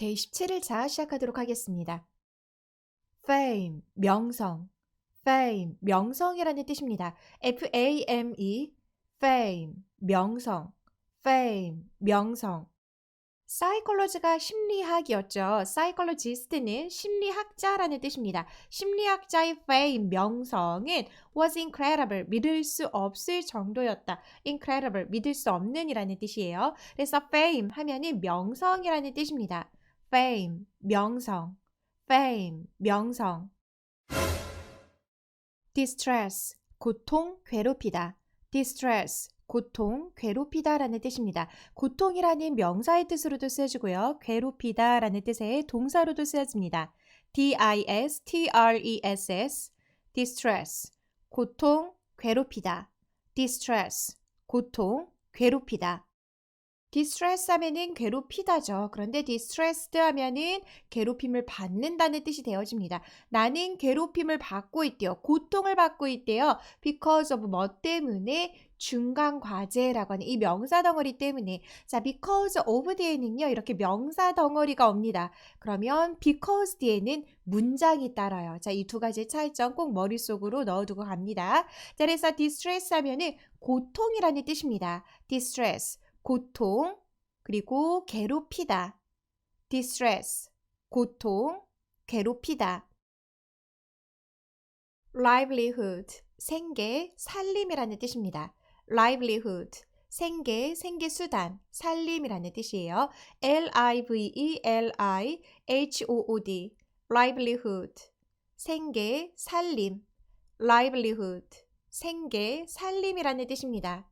데이 17일차 시작하도록 하겠습니다. fame, 명성, fame, 명성이라는 뜻입니다. F-A-M-E, fame, 명성, fame, 명성. 사이콜로지가 심리학이었죠. 사이콜로지스트는 심리학자라는 뜻입니다. 심리학자의 fame, 명성은 was incredible, 믿을 수 없을 정도였다. incredible, 믿을 수 없는이라는 뜻이에요. 그래서 fame 하면은 명성이라는 뜻입니다. fame, 명성, fame, 명성. distress, 고통, 괴롭히다. distress, 고통, 괴롭히다라는 뜻입니다. 고통이라는 명사의 뜻으로도 쓰여지고요. 괴롭히다라는 뜻의 동사로도 쓰여집니다. D-I-S-T-R-E-S-S, distress, 고통, 괴롭히다. distress, 고통, 괴롭히다. distress 하면은 괴롭히다죠. 그런데 distressed 하면은 괴롭힘을 받는다는 뜻이 되어집니다. 나는 괴롭힘을 받고 있대요. 고통을 받고 있대요. because of 뭐 때문에 중간 과제라고 하는 이 명사 덩어리 때문에. 자, because of 뒤에는요. 이렇게 명사 덩어리가 옵니다. 그러면 because 뒤에는 문장이 따라요. 자, 이 두 가지의 차이점 꼭 머릿속으로 넣어두고 갑니다. 자, 그래서 distress 하면은 고통이라는 뜻입니다. distress. 고통, 그리고 괴롭히다. distress, 고통, 괴롭히다. livelihood, 생계, 살림이라는 뜻입니다. livelihood, 생계, 생계수단, 살림이라는 뜻이에요. L-I-V-E-L-I-H-O-O-D, livelihood, 생계, 살림, livelihood, 생계, 살림이라는 뜻입니다.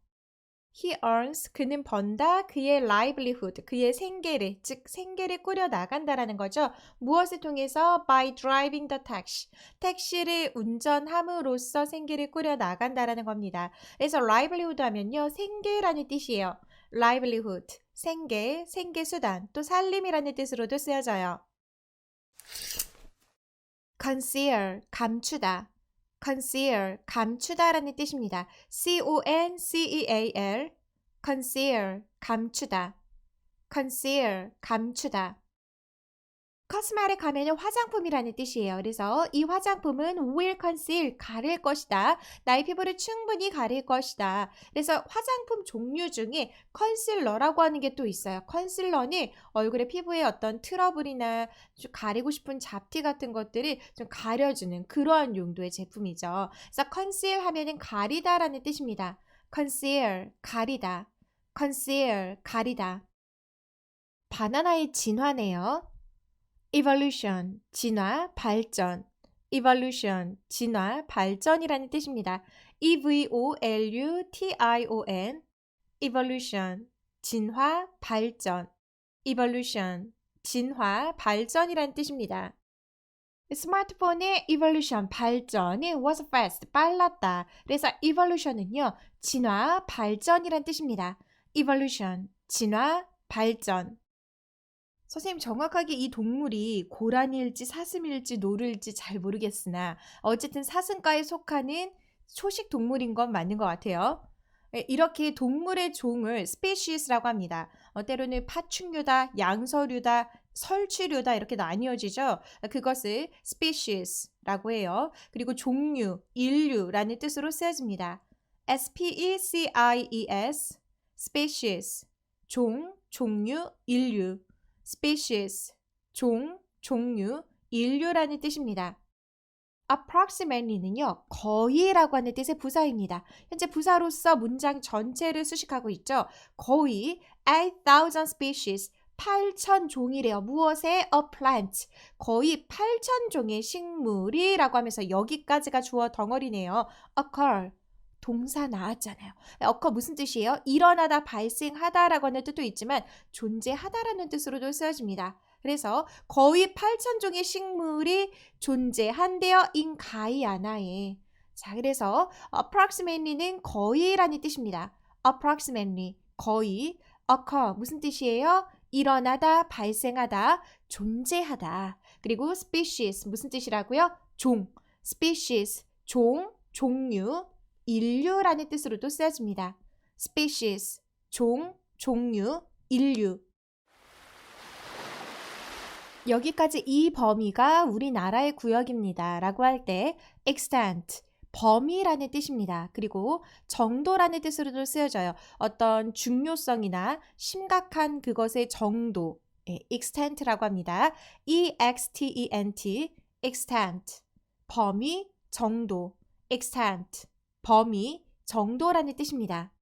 He earns, 그는 번다, 그의 livelihood, 그의 생계를, 즉 생계를 꾸려 나간다라는 거죠. 무엇을 통해서? By driving the taxi, 택시를 운전함으로써 생계를 꾸려 나간다라는 겁니다. 그래서 livelihood 하면요, 생계라는 뜻이에요. livelihood, 생계, 생계수단, 또 살림이라는 뜻으로도 쓰여져요. conceal, 감추다. conceal, 감추다라는 뜻입니다. C-O-N-C-E-A-L, conceal, 감추다. conceal, 감추다. cosmetic 하면 화장품이라는 뜻이에요. 그래서 이 화장품은 will conceal, 가릴 것이다. 나의 피부를 충분히 가릴 것이다. 그래서 화장품 종류 중에 컨실러라고 하는 게 또 있어요. 컨실러는 얼굴에 피부에 어떤 트러블이나 좀 가리고 싶은 잡티 같은 것들을 좀 가려주는 그러한 용도의 제품이죠. 그래서 conceal 하면은 가리다라는 뜻입니다. conceal, 가리다. conceal, 가리다. 바나나의 진화네요. evolution, 진화, 발전. evolution, 진화, 발전이라는 뜻입니다. E-V-O-L-U-T-I-O-N, evolution, 진화, 발전. evolution, 진화, 발전이라는 뜻입니다. 스마트폰의 evolution, 발전이 was fast, 빨랐다. 그래서 evolution은요, 진화, 발전이란 뜻입니다. evolution, 진화, 발전. 선생님 정확하게 이 동물이 고라니일지 사슴일지 노루일지 잘 모르겠으나 어쨌든 사슴과에 속하는 초식 동물인 건 맞는 것 같아요. 이렇게 동물의 종을 species라고 합니다. 때로는 파충류다, 양서류다, 설치류다 이렇게 나뉘어지죠. 그것을 species라고 해요. 그리고 종류, 인류라는 뜻으로 쓰여집니다. S-P-E-C-I-E-S, species, 종, 종류, 인류. species, 종, 종류, 인류라는 뜻입니다. approximately는요, 거의라고 하는 뜻의 부사입니다. 현재 부사로서 문장 전체를 수식하고 있죠. 거의 8,000 species, 8,000 종이래요. 무엇에? a plant, 거의 8,000종의 식물이라고 하면서 여기까지가 주어 덩어리네요. occur, 동사 나왔잖아요. occur 무슨 뜻이에요? 일어나다, 발생하다라고 하는 뜻도 있지만 존재하다라는 뜻으로도 쓰여집니다. 그래서 거의 8,000종의 식물이 존재한대요. in 가이아나에. 자, 그래서 approximately는 거의라는 뜻입니다. approximately, 거의. occur 무슨 뜻이에요? 일어나다, 발생하다, 존재하다. 그리고 species 무슨 뜻이라고요? 종. species, 종, 종류, 인류라는 뜻으로도 쓰여집니다. species, 종, 종류, 인류. 여기까지 이 범위가 우리나라의 구역입니다. 라고 할 때 extent, 범위라는 뜻입니다. 그리고 정도라는 뜻으로도 쓰여져요. 어떤 중요성이나 심각한 그것의 정도, extent라고 합니다. extent, extent, 범위, 정도, extent, 범위, 정도라는 뜻입니다.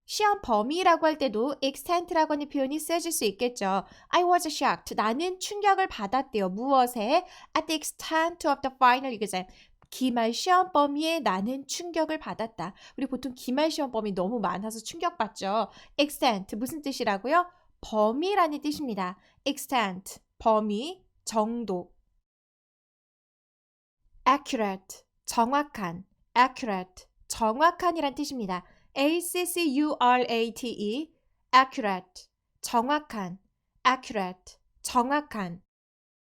시험 범위라고 할 때도 extent라고 하는 표현이 쓰여질 수 있겠죠. I was shocked. 나는 충격을 받았대요. 무엇에? At the extent of the final exam. 기말 시험 범위에 나는 충격을 받았다. 우리 보통 기말 시험 범위 너무 많아서 충격받죠. extent 무슨 뜻이라고요? 범위라는 뜻입니다. extent 범위, 정도. accurate 정확한, accurate 정확한이란 뜻입니다. accurate, accurate, 정확한, accurate, 정확한.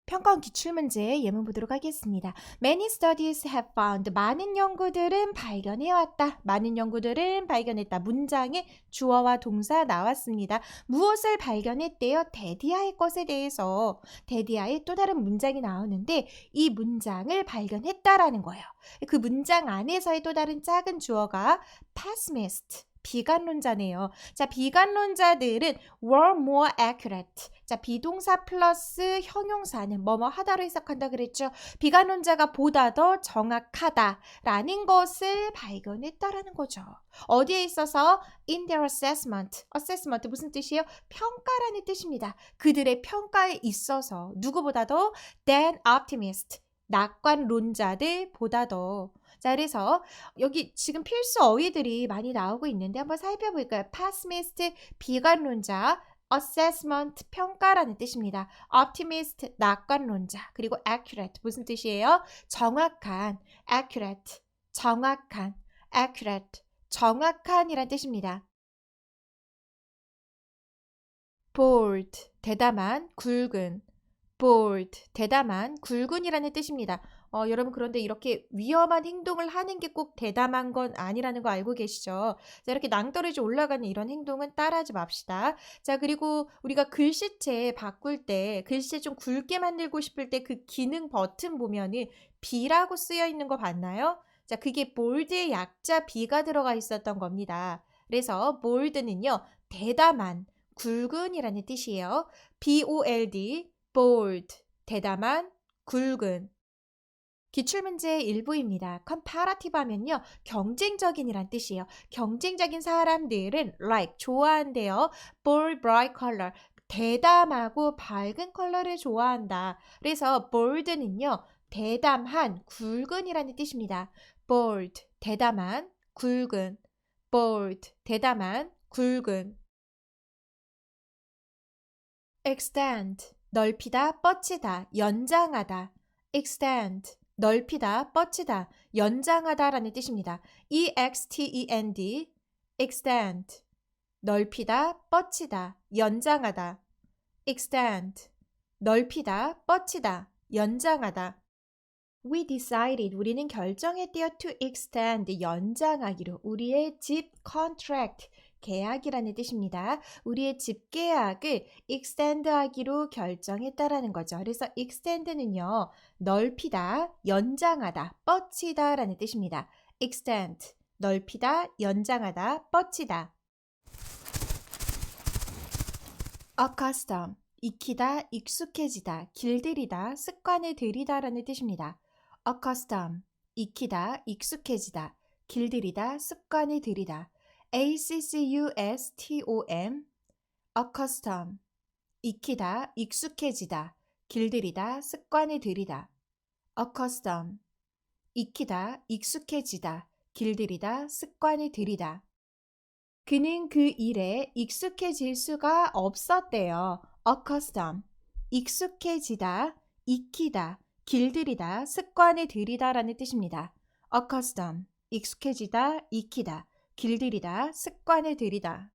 평가원 기출문제 예문 보도록 하겠습니다. Many studies have found. 많은 연구들은 발견해왔다. 많은 연구들은 발견했다. 문장에 주어와 동사 나왔습니다. 무엇을 발견했대요? 데디아의 것에 대해서. 데디아의 또 다른 문장이 나오는데 이 문장을 발견했다라는 거예요. 그 문장 안에서의 또 다른 작은 주어가 pessimist. 비관론자네요. 자, 비관론자들은 were more accurate. 자, 비동사 플러스 형용사는 뭐뭐 하다로 해석한다 그랬죠. 비관론자가 보다 더 정확하다라는 것을 발견했다라는 거죠. 어디에 있어서? in their assessment. assessment 무슨 뜻이에요? 평가라는 뜻입니다. 그들의 평가에 있어서 누구보다 더 than optimist. 낙관론자들보다 더. 자, 그래서 여기 지금 필수 어휘들이 많이 나오고 있는데 한번 살펴볼까요? pessimist, 비관론자, assessment, 평가라는 뜻입니다. optimist, 낙관론자, 그리고 accurate, 무슨 뜻이에요? 정확한, accurate, 정확한, accurate, 정확한이란 뜻입니다. bold, 대담한, 굵은, bold, 대담한, 굵은이라는 뜻입니다. 여러분 그런데 이렇게 위험한 행동을 하는 게 꼭 대담한 건 아니라는 거 알고 계시죠? 자, 이렇게 낭떠러지 올라가는 이런 행동은 따라하지 맙시다. 자, 그리고 우리가 글씨체 바꿀 때 글씨 좀 굵게 만들고 싶을 때 그 기능 버튼 보면은 B라고 쓰여 있는 거 봤나요? 자, 그게 bold의 약자 B가 들어가 있었던 겁니다. 그래서 bold는요, 대담한, 굵은이라는 뜻이에요. bold, bold, 대담한, 굵은. 기출문제 일부입니다. comparative 하면요, 경쟁적인이란 뜻이에요. 경쟁적인 사람들은 like, 좋아한대요. bold, bright color, 대담하고 밝은 컬러를 좋아한다. 그래서 bold는요, 대담한, 굵은이라는 뜻입니다. bold, 대담한, 굵은. bold, 대담한, 굵은. extend, 넓히다, 뻗치다, 연장하다. extend, 넓히다, 뻗치다, 연장하다라는 뜻입니다. extend, extend, 넓히다, 뻗치다, 연장하다. extend, 넓히다, 뻗치다, 연장하다. We decided, 우리는 결정했대요. to extend, 연장하기로. 우리의 집 contract, 계약이라는 뜻입니다. 우리의 집 계약을 extend 하기로 결정했다라는 거죠. 그래서 extend는요, 넓히다, 연장하다, 뻗치다 라는 뜻입니다. extend, 넓히다, 연장하다, 뻗치다. accustom, 익히다, 익숙해지다, 길들이다, 습관을 들이다 라는 뜻입니다. accustom, 익히다, 익숙해지다, 길들이다, 습관을 들이다. accustom, accustom, 익히다, 익숙해지다, 길들이다, 습관을 들이다. accustom, 익히다, 익숙해지다, 길들이다, 습관을 들이다. 그는 그 일에 익숙해질 수가 없었대요. accustom, 익숙해지다, 익히다, 길들이다, 습관을 들이다 라는 뜻입니다. accustom, 익숙해지다, 익히다, 길들이다, 습관을 들이다.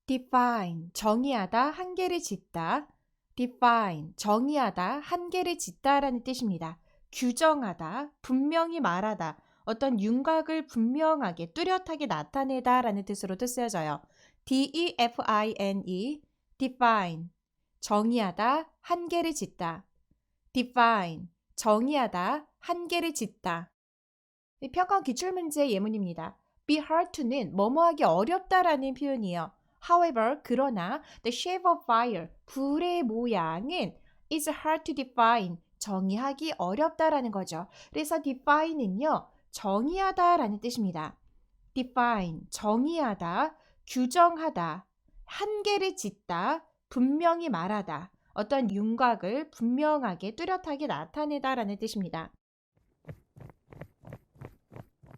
define, 정의하다, 한계를 짓다. define, 정의하다, 한계를 짓다 라는 뜻입니다. 규정하다, 분명히 말하다, 어떤 윤곽을 분명하게 뚜렷하게 나타내다 라는 뜻으로도 쓰여져요. define, define, 정의하다, 한계를 짓다. define, 정의하다, 한계를 짓다. 평가 기출문제 예문입니다. be hard to는 뭐뭐하기 어렵다라는 표현이에요. However, 그러나 the shape of fire, 불의 모양은 is hard to define, 정의하기 어렵다라는 거죠. 그래서 define는요, 정의하다라는 뜻입니다. define, 정의하다, 규정하다, 한계를 짓다, 분명히 말하다, 어떤 윤곽을 분명하게 뚜렷하게 나타내다라는 뜻입니다.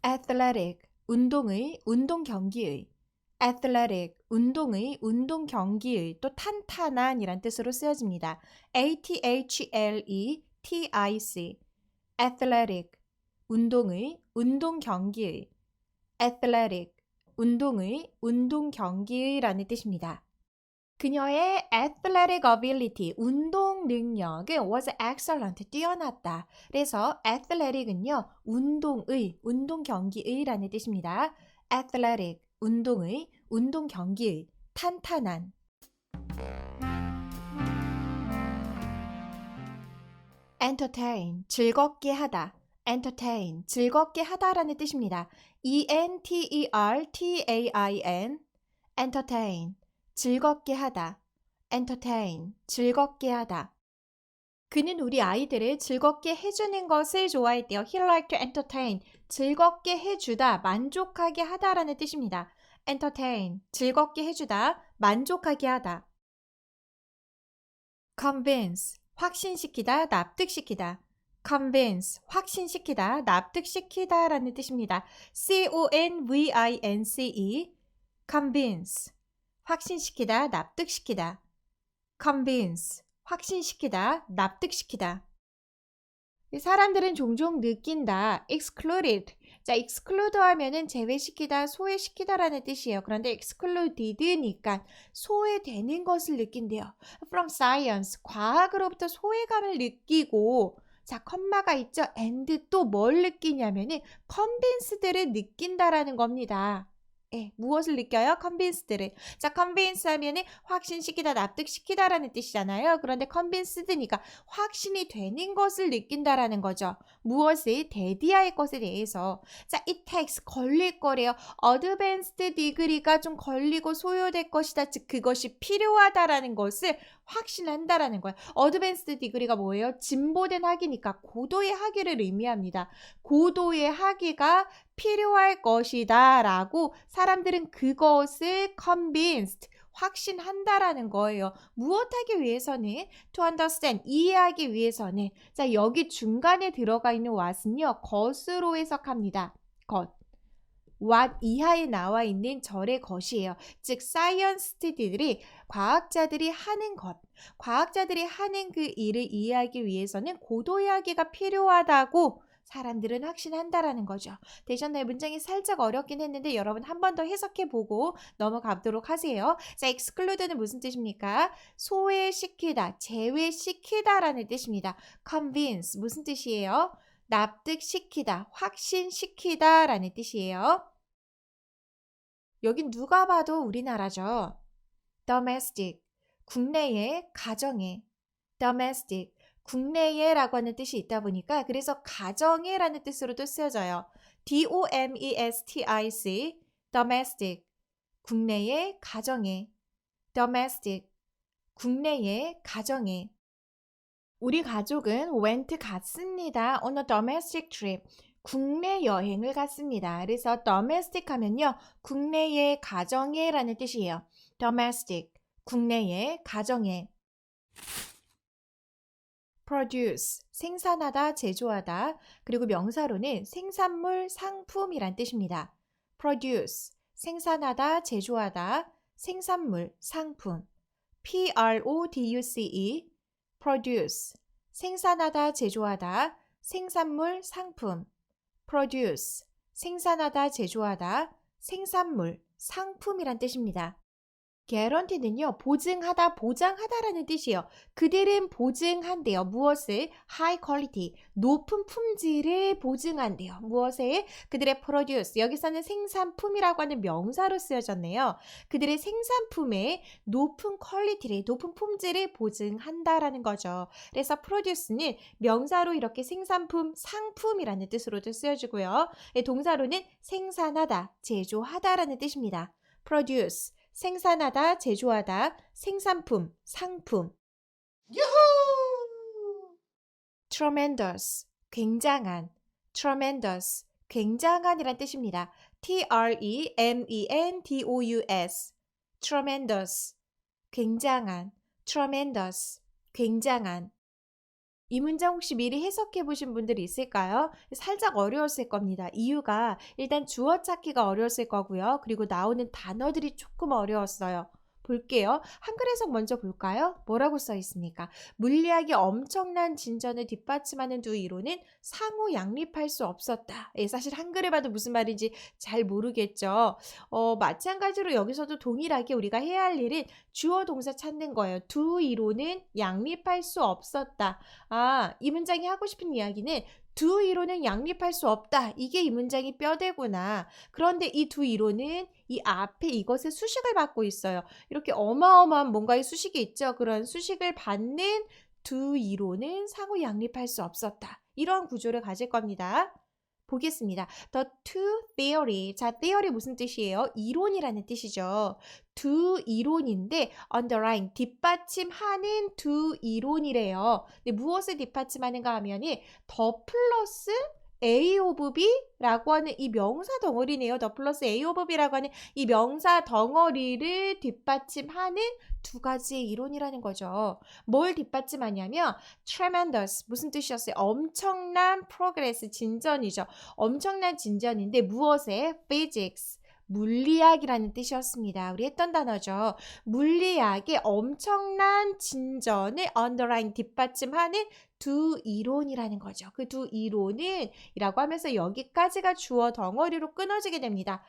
athletic, 운동의, 운동 경기의. athletic, 운동의, 운동 경기의, 또 탄탄한이란 뜻으로 쓰여집니다. athletic, athletic, 운동의, 운동 경기의. athletic, 운동의, 운동 경기의라는 뜻입니다. 그녀의 athletic ability, 운동 능력은 was excellent, 뛰어났다. 그래서 athletic은요, 운동의, 운동 경기의라는 뜻입니다. athletic, 운동의, 운동 경기의, 탄탄한. entertain, 즐겁게 하다. entertain, 즐겁게 하다라는 뜻입니다. entertain, entertain, 즐겁게 하다. entertain, 즐겁게 하다. 그는 우리 아이들을 즐겁게 해주는 것을 좋아했대요. He liked to entertain, 즐겁게 해주다, 만족하게 하다라는 뜻입니다. entertain, 즐겁게 해주다, 만족하게 하다. convince, 확신시키다, 납득시키다. convince, 확신시키다, 납득시키다 라는 뜻입니다. convince, convince, 확신시키다, 납득시키다. convince, 확신시키다, 납득시키다. 사람들은 종종 느낀다. excluded. 자, exclude 하면은 제외시키다, 소외시키다라는 뜻이에요. 그런데 excluded니까 소외되는 것을 느낀대요. From science, 과학으로부터 소외감을 느끼고, 자, 컴마가 있죠. and 또 뭘 느끼냐면은 convince들을 느낀다라는 겁니다. 예, 무엇을 느껴요? convince들을. 자, convince 하면은 확신시키다, 납득시키다라는 뜻이잖아요. 그런데 convinced니까 확신이 되는 것을 느낀다라는 거죠. 무엇을? 대디할 것에 대해서. 자, it takes, 걸릴 거래요. advanced degree가 좀 걸리고 소요될 것이다. 즉, 그것이 필요하다라는 것을 확신한다라는 거예요. advanced degree가 뭐예요? 진보된 학위니까 고도의 학위를 의미합니다. 고도의 학위가 필요할 것이다 라고 사람들은 그것을 convinced, 확신한다라는 거예요. 무엇하기 위해서는? To understand, 이해하기 위해서는. 자, 여기 중간에 들어가 있는 what은요, 것으로 해석합니다. 것. what 이하에 나와 있는 절의 것이에요. 즉, scientists,들이 과학자들이 하는 것, 과학자들이 하는 그 일을 이해하기 위해서는 고도의 학위가 필요하다고 사람들은 확신한다라는 거죠. 되셨나요? 문장이 살짝 어렵긴 했는데 여러분 한 번 더 해석해보고 넘어가도록 하세요. 자, exclude는 무슨 뜻입니까? 소외시키다, 제외시키다라는 뜻입니다. convince 무슨 뜻이에요? 납득시키다, 확신시키다라는 뜻이에요. 여긴 누가 봐도 우리나라죠. domestic, 국내에, 가정에. domestic, 국내에라고 하는 뜻이 있다 보니까 그래서 가정에라는 뜻으로도 쓰여져요. domestic, domestic, 국내에, 가정에. domestic, 국내에, 가정에. 우리 가족은 went 갔습니다. on a domestic trip. 국내 여행을 갔습니다. 그래서 domestic 하면요. 국내에, 가정에 라는 뜻이에요. domestic, 국내에, 가정에. produce, 생산하다, 제조하다. 그리고 명사로는 생산물, 상품이란 뜻입니다. produce, 생산하다, 제조하다, 생산물, 상품. produce, produce, 생산하다, 제조하다, 생산물, 상품. produce, 생산하다, 제조하다, 생산물, 상품이란 뜻입니다. guarantee는요, 보증하다, 보장하다라는 뜻이에요. 그들은 보증한대요. 무엇을? high quality, 높은 품질을 보증한대요. 무엇에? 그들의 produce, 여기서는 생산품이라고 하는 명사로 쓰여졌네요. 그들의 생산품의 높은 퀄리티를, 높은 품질을 보증한다라는 거죠. 그래서 produce는 명사로 이렇게 생산품, 상품이라는 뜻으로도 쓰여지고요. 동사로는 생산하다, 제조하다라는 뜻입니다. produce, 생산하다, 제조하다, 생산품, 상품. tremendous, 굉장한, tremendous, 굉장한이란 뜻입니다. tremendous, tremendous, 굉장한, tremendous, 굉장한. 이 문장 혹시 미리 해석해 보신 분들이 있을까요? 살짝 어려웠을 겁니다. 이유가 일단 주어 찾기가 어려웠을 거고요. 그리고 나오는 단어들이 조금 어려웠어요. 볼게요. 한글 해석 먼저 볼까요? 뭐라고 써 있습니까? 물리학의 엄청난 진전을 뒷받침하는 두 이론은 상호 양립할 수 없었다. 사실 한글에 봐도 무슨 말인지 잘 모르겠죠. 마찬가지로 여기서도 동일하게 우리가 해야 할 일은 주어 동사 찾는 거예요. 두 이론은 양립할 수 없었다. 이 문장이 하고 싶은 이야기는 두 이론은 양립할 수 없다. 이게 이 문장이 뼈대구나. 그런데 이 두 이론은 이 앞에 이것의 수식을 받고 있어요. 이렇게 어마어마한 뭔가의 수식이 있죠. 그런 수식을 받는 두 이론은 상호 양립할 수 없었다. 이러한 구조를 가질 겁니다. 보겠습니다. The two theory. 자, theory 무슨 뜻이에요? 이론이라는 뜻이죠. 두 이론인데 underline, 뒷받침하는 두 이론이래요. 근데 무엇을 뒷받침하는가 하면은 더 플러스 A of B라고 하는 이 명사 덩어리네요. 더 플러스 A of B라고 하는 이 명사 덩어리를 뒷받침하는 두 가지의 이론이라는 거죠. 뭘 뒷받침하냐면 tremendous, 무슨 뜻이었어요? 엄청난 progress, 진전이죠. 엄청난 진전인데 무엇에? physics, 물리학이라는 뜻이었습니다. 우리 했던 단어죠. 물리학의 엄청난 진전을 underline, 뒷받침하는 두 이론이라는 거죠. 그 두 이론은 이라고 하면서 여기까지가 주어 덩어리로 끊어지게 됩니다.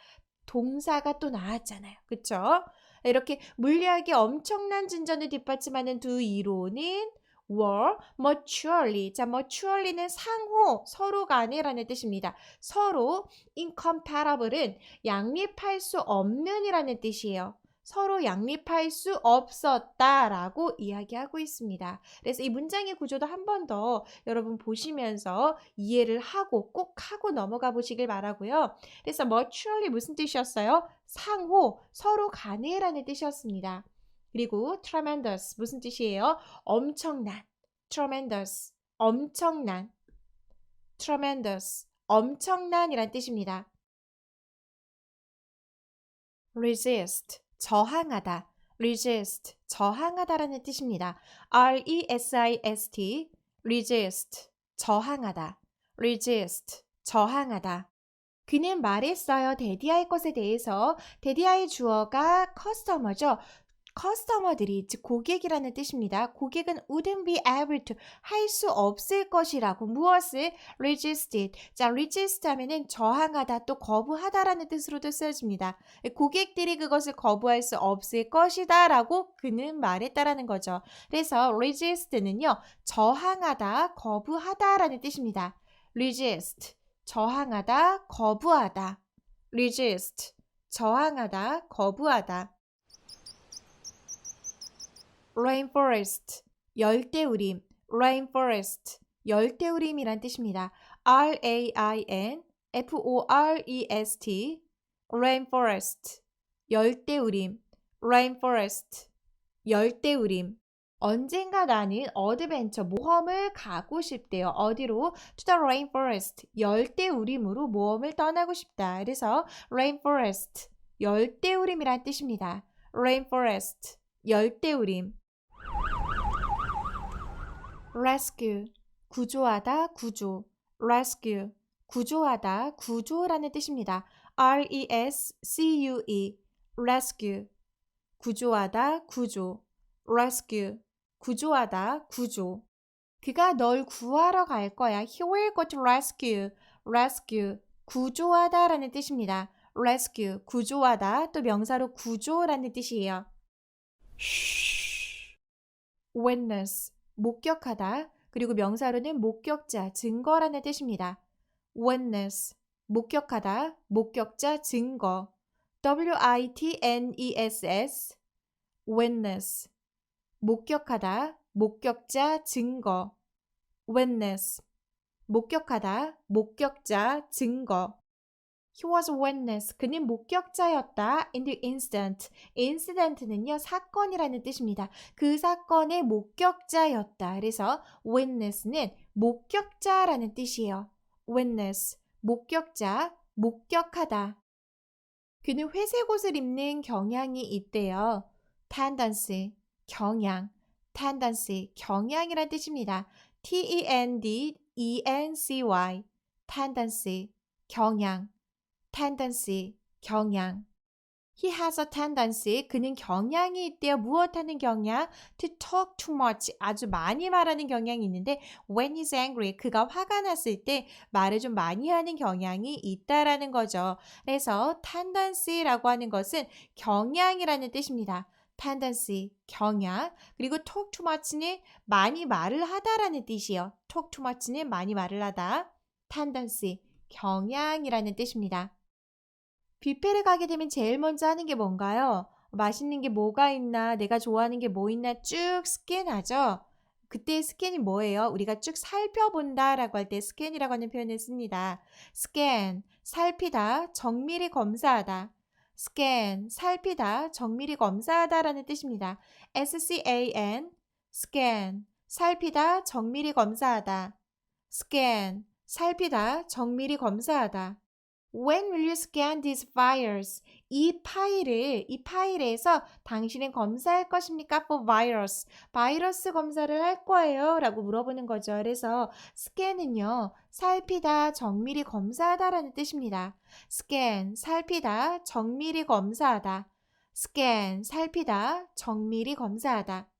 동사가 또 나왔잖아요. 그쵸? 이렇게 물리학의 엄청난 진전을 뒷받침하는 두 이론은 were mutually, 자, mutually는 상호, 서로 간에라는 뜻입니다. 서로 incompatible은 양립할 수 없는 이라는 뜻이에요. 서로 양립할 수 없었다라고 이야기하고 있습니다. 그래서 이 문장의 구조도 한 번 더 여러분 보시면서 이해를 하고 꼭 하고 넘어가 보시길 바라고요. 그래서 mutually 무슨 뜻이었어요? 상호, 서로 간에라는 뜻이었습니다. 그리고 tremendous 무슨 뜻이에요? 엄청난, tremendous, 엄청난, tremendous, 엄청난이란 뜻입니다. resist, 저항하다, resist, 저항하다라는 뜻입니다. resist, resist, 저항하다, resist, 저항하다. 그는 말했어요. 대디아의 것에 대해서. 대디아의 주어가 커스터머죠. 커스터머들이, 즉 고객이라는 뜻입니다. 고객은 wouldn't be able to, 할 수 없을 것이라고. 무엇을? resist it. 자, resist 하면은 저항하다, 또 거부하다라는 뜻으로도 쓰여집니다. 고객들이 그것을 거부할 수 없을 것이다 라고 그는 말했다라는 거죠. 그래서 resist는요, 저항하다, 거부하다라는 뜻입니다. resist, 저항하다, 거부하다. resist, 저항하다, 거부하다. rainforest, 열대우림, rainforest, 열대우림이란 뜻입니다. rainforest, rainforest, 열대우림, rainforest, 열대우림. 언젠가 나는 어드벤처, 모험을 가고 싶대요. 어디로? To the rainforest, 열대우림으로 모험을 떠나고 싶다. 그래서 rainforest, 열대우림이란 뜻입니다. rainforest, 열대우림. rescue, 구조하다, 구조. rescue, 구조하다, 구조라는 뜻입니다. rescue, rescue, 구조하다, 구조. rescue, 구조하다, 구조. 그가 널 구하러 갈 거야. He will go to rescue, rescue, 구조하다라는 뜻입니다. rescue, 구조하다, 또 명사로 구조라는 뜻이에요. witness, 목격하다. 그리고 명사로는 목격자, 증거라는 뜻입니다. witness, 목격하다, 목격자, 증거. witness, witness, 목격하다, 목격자, 증거. witness, 목격하다, 목격자, 증거. He was a witness. 그는 목격자였다. In the incident. incident는요, 사건이라는 뜻입니다. 그 사건의 목격자였다. 그래서 witness는 목격자라는 뜻이에요. witness, 목격자, 목격하다. 그는 회색 옷을 입는 경향이 있대요. tendency, 경향. tendency, 경향이란 뜻입니다. tendency, tendency, 경향. tendency, 경향. He has a tendency, 그는 경향이 있대요. 무엇하는 경향? To talk too much, 아주 많이 말하는 경향이 있는데 when he's angry, 그가 화가 났을 때 말을 좀 많이 하는 경향이 있다라는 거죠. 그래서 tendency라고 하는 것은 경향이라는 뜻입니다. tendency, 경향. 그리고 talk too much는 많이 말을 하다라는 뜻이에요. talk too much는 많이 말을 하다. tendency, 경향이라는 뜻입니다. 뷔페를 가게 되면 제일 먼저 하는 게 뭔가요? 맛있는 게 뭐가 있나, 내가 좋아하는 게 뭐 있나 쭉 스캔하죠? 그때 스캔이 뭐예요? 우리가 쭉 살펴본다라고 할 때 스캔이라고 하는 표현을 씁니다. 스캔, 살피다, 정밀히 검사하다. 스캔, 살피다, 정밀히 검사하다라는 뜻입니다. SCAN, 스캔, 살피다, 정밀히 검사하다. 스캔, 살피다, 정밀히 검사하다. When will you scan these files? 이 파일에서 당신은 검사할 것입니까? For virus. 바이러스 검사를 할 거예요. 라고 물어보는 거죠. 그래서 scan은요, 살피다, 정밀히 검사하다라는 뜻입니다. scan, 살피다, 정밀히 검사하다. scan, 살피다, 정밀히 검사하다.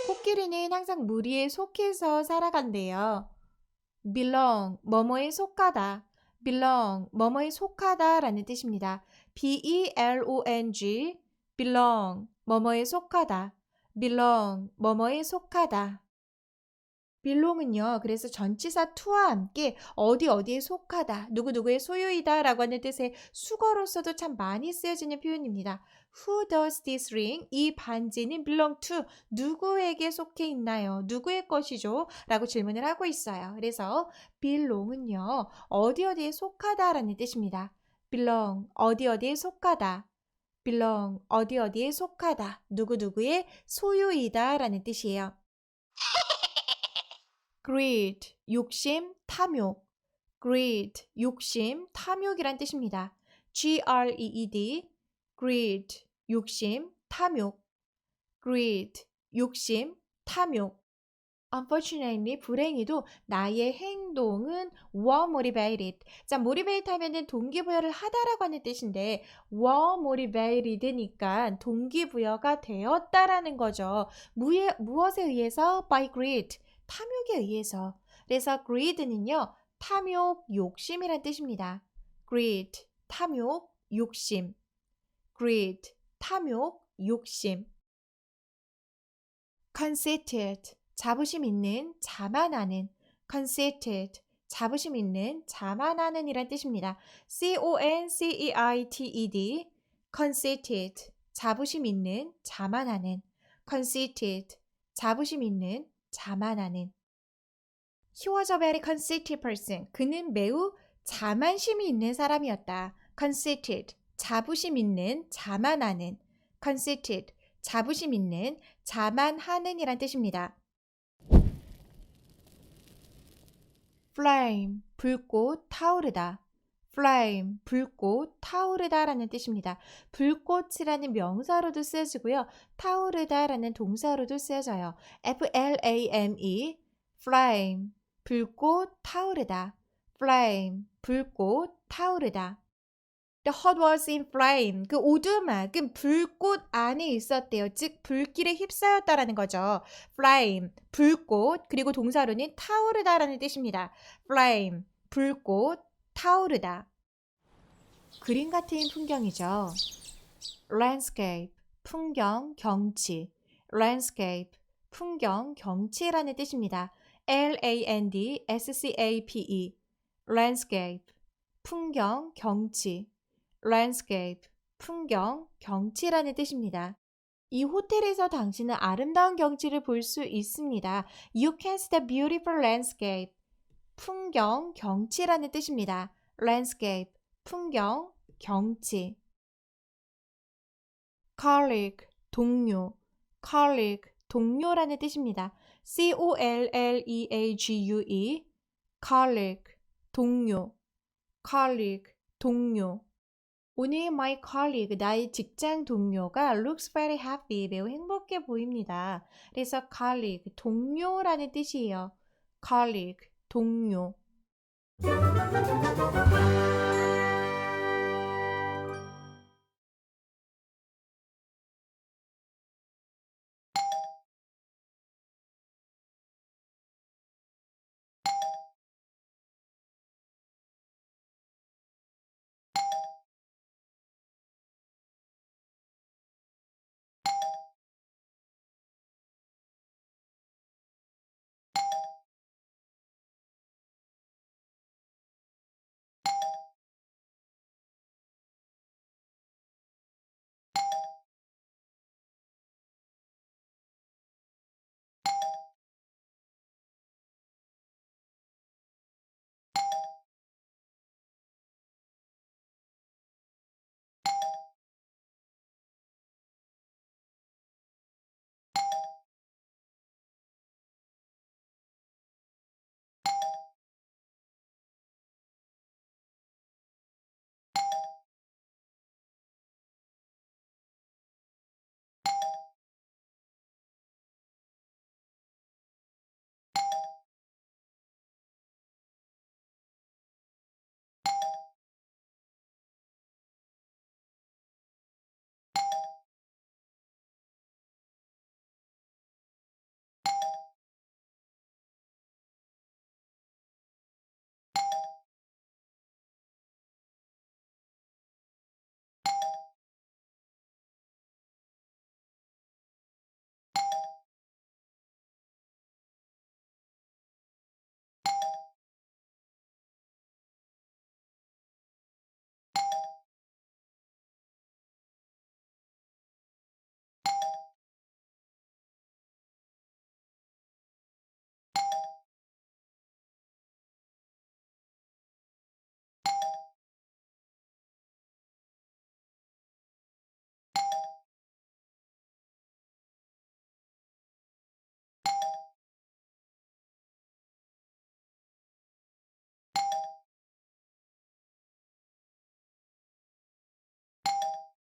코끼리는 항상 무리에 속해서 살아간대요. belong, 뭐뭐에 속하다. belong, 뭐뭐에 속하다 라는 뜻입니다. belong, belong, 뭐뭐에 속하다. belong, 뭐뭐에 속하다. belong은요, 그래서 전치사 to와 함께 어디에 속하다, 누구누구의 소유이다 라고 하는 뜻의 수거로서도 참 많이 쓰여지는 표현입니다. Who does this ring? 이 반지는 belong to, 누구에게 속해 있나요? 누구의 것이죠? 라고 질문을 하고 있어요. 그래서 belong은요, 어디에 속하다 라는 뜻입니다. belong, 어디에 속하다. belong, 어디에 속하다. 누구누구의 소유이다 라는 뜻이에요. greed, 욕심, 탐욕. greed, 욕심, 탐욕이란 뜻입니다. greed, greed, 욕심, 탐욕. greed, 욕심, 탐욕. Unfortunately, 불행히도 나의 행동은 were motivated. 자, motivate 하면은 동기부여를 하다라고 하는 뜻인데 were motivated니까 동기부여가 되었다라는 거죠. 무엇에 의해서? By greed. 탐욕에 의해서. 그래서 greed는요, 탐욕, 욕심이란 뜻입니다. greed, 탐욕, 욕심. greed, 탐욕, 욕심. conceited, 자부심 있는, 자만하는. conceited, 자부심 있는, 자만하는 이란 뜻입니다. conceited, conceited, 자부심 있는, 자만하는. conceited, 자부심 있는, 자만하는. He was a very conceited person. 그는 매우 자만심이 있는 사람이었다. conceited, 자부심 있는, 자만하는. conceited, 자부심 있는, 자만하는 이란 뜻입니다. flame, 불꽃, 타오르다. flame, 불꽃, 타오르다라는 뜻입니다. 불꽃이라는 명사로도 쓰여지고요. 타오르다라는 동사로도 쓰여져요. flame, flame, 불꽃, 타오르다. flame, 불꽃, 타오르다. The hut was in flame. 그 오두막은 불꽃 안에 있었대요. 즉 불길에 휩싸였다라는 거죠. flame, 불꽃, 그리고 동사로는 타오르다라는 뜻입니다. flame, 불꽃, 타오르다. 그림 같은 풍경이죠. landscape, 풍경, 경치. landscape, 풍경, 경치라는 뜻입니다. landscape, landscape, 풍경, 경치. landscape, 풍경, 경치라는 뜻입니다. 이 호텔에서 당신은 아름다운 경치를 볼 수 있습니다. You can see the beautiful landscape. 풍경, 경치라는 뜻입니다. landscape, 풍경, 경치. colleague, 동료. colleague, 동료라는 뜻입니다. colleague, colleague, 동료. colleague, 동료. 오늘 my colleague, 나의 직장 동료가 looks very happy, 매우 행복해 보입니다. 그래서 colleague, 동료라는 뜻이에요. colleague, 동료.